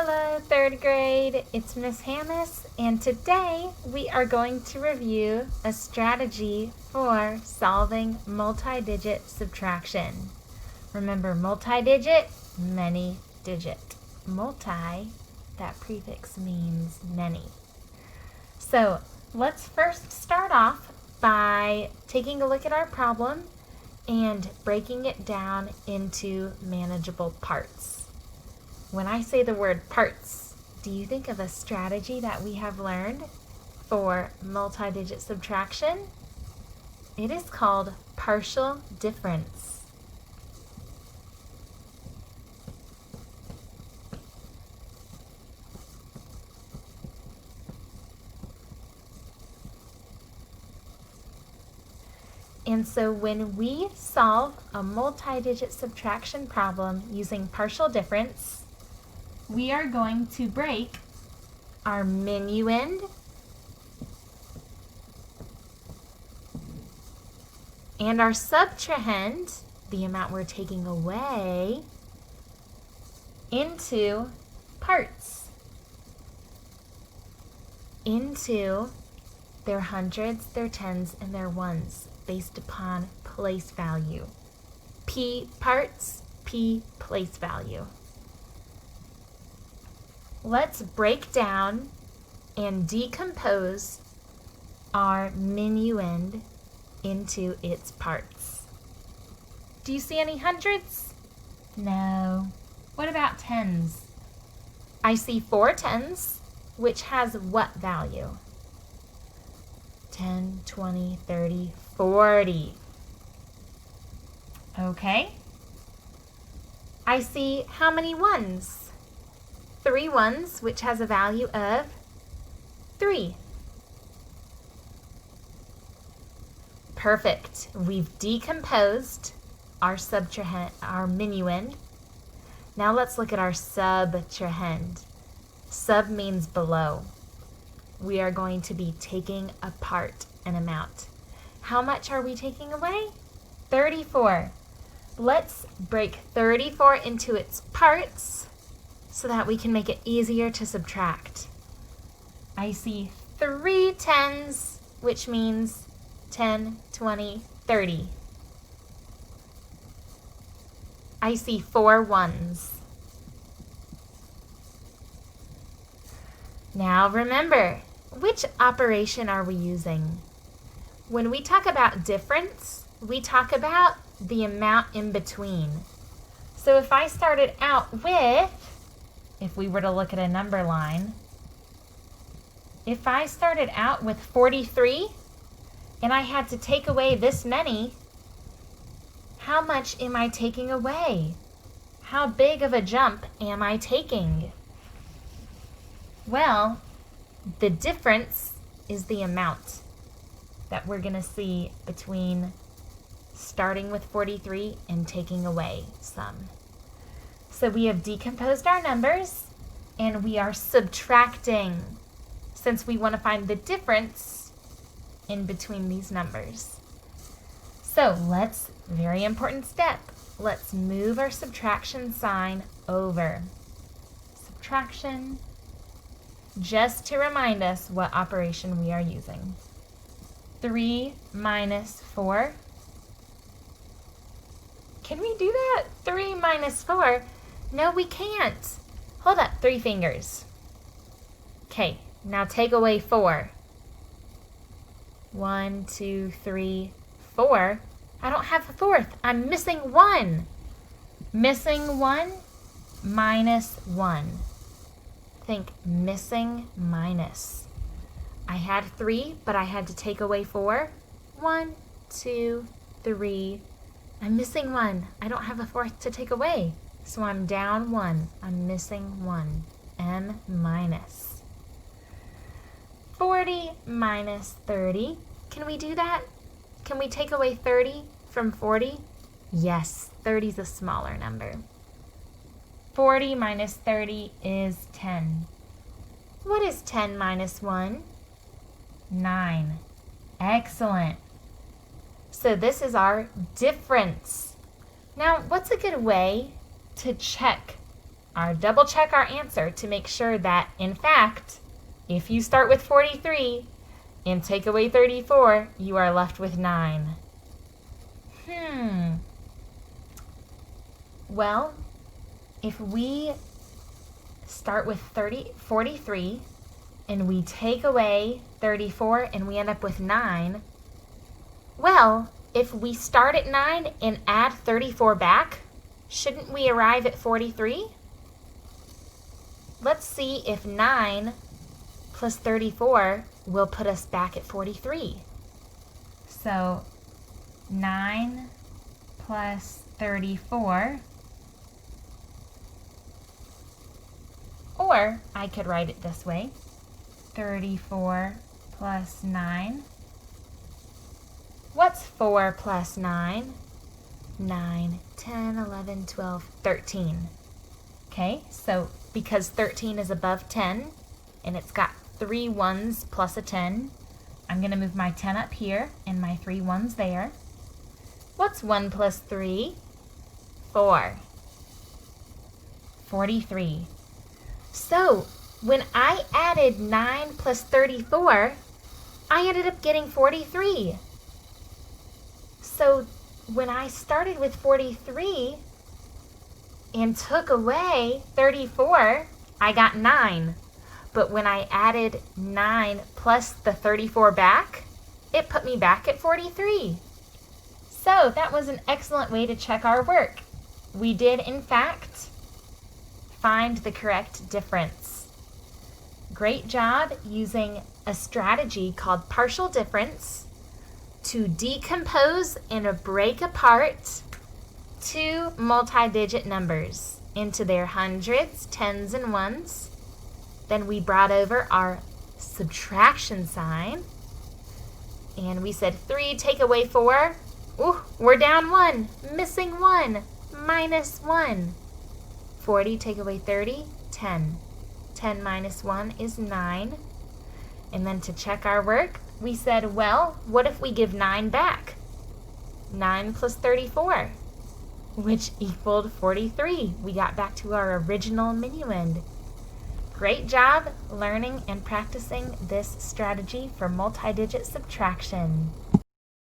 Hello, third grade. It's Miss Hammis, and today we are going to review a strategy for solving multi-digit subtraction. Remember, multi-digit, many digit. Multi, that prefix means many. So let's first start off by taking a look at our problem and breaking it down into manageable parts. When I say the word parts, do you think of a strategy that we have learned for multi-digit subtraction? It is called partial difference. And so when we solve a multi-digit subtraction problem using partial difference, we are going to break our minuend and our subtrahend, the amount we're taking away, into parts, into their hundreds, their tens, and their ones based upon place value. P parts, P place value. Let's break down and decompose our minuend into its parts. Do you see any hundreds? No. What about tens? I see 4 tens, which has what value? 10, 20, 30, 40. Okay. I see how many ones? 3 ones, which has a value of 3. Perfect. We've decomposed our minuend. Now let's look at our subtrahend. Sub means below. We are going to be taking apart an amount. How much are we taking away? 34. Let's break 34 into its parts so that we can make it easier to subtract. I see 3 tens, which means 10, 20, 30. I see 4 ones. Now remember, which operation are we using? When we talk about difference, we talk about the amount in between. So if I started out with, if we were to look at a number line, if I started out with 43 and I had to take away this many, how much am I taking away? How big of a jump am I taking? Well, the difference is the amount that we're going to see between starting with 43 and taking away some. So we have decomposed our numbers and we are subtracting since we want to find the difference in between these numbers. So very important step, let's move our subtraction sign over. Subtraction, just to remind us what operation we are using. 3 minus 4. Can we do that? 3 minus 4? No, we can't. Hold up, 3 fingers. Okay, now take away 4. 1, 2, 3, 4. I don't have a fourth. I'm missing 1. Missing 1 minus 1. Think missing minus. I had 3, but I had to take away 4. 1, 2, 3. I'm missing 1. I don't have a fourth to take away. So I'm down 1. I'm missing 1. M minus. 40 minus 30. Can we do that? Can we take away 30 from 40? Yes, 30 is a smaller number. 40 minus 30 is 10. What is 10 minus 1? 9. Excellent. So this is our difference. Now, what's a good way to check double check our answer to make sure that, in fact, if you start with 43 and take away 34, you are left with 9. Well, if we start with 43 and we take away 34 and we end up with 9, well, if we start at 9 and add 34 back, shouldn't we arrive at 43? Let's see if 9 plus 34 will put us back at 43. So 9 plus 34, or I could write it this way, 34 plus 9. What's 4 plus 9? 9, 10, 11, 12, 13. Okay, so because 13 is above 10, and it's got 3 ones plus a 10, I'm going to move my 10 up here and my 3 ones there. What's 1 plus 3? 4. 43. So when I added 9 plus 34, I ended up getting 43. So when I started with 43 and took away 34, I got 9. But when I added 9 plus the 34 back, it put me back at 43. So that was an excellent way to check our work. We did, in fact, find the correct difference. Great job using a strategy called partial difference to decompose and break apart two multi-digit numbers into their hundreds, tens, and ones. Then we brought over our subtraction sign, and we said 3 take away 4. Ooh, we're down 1, missing 1, minus 1. 40 take away 30, 10. 10 minus 1 is 9. And then to check our work, we said, well, what if we give 9 back? 9 plus 34, which equaled 43. We got back to our original minuend. Great job learning and practicing this strategy for multi-digit subtraction.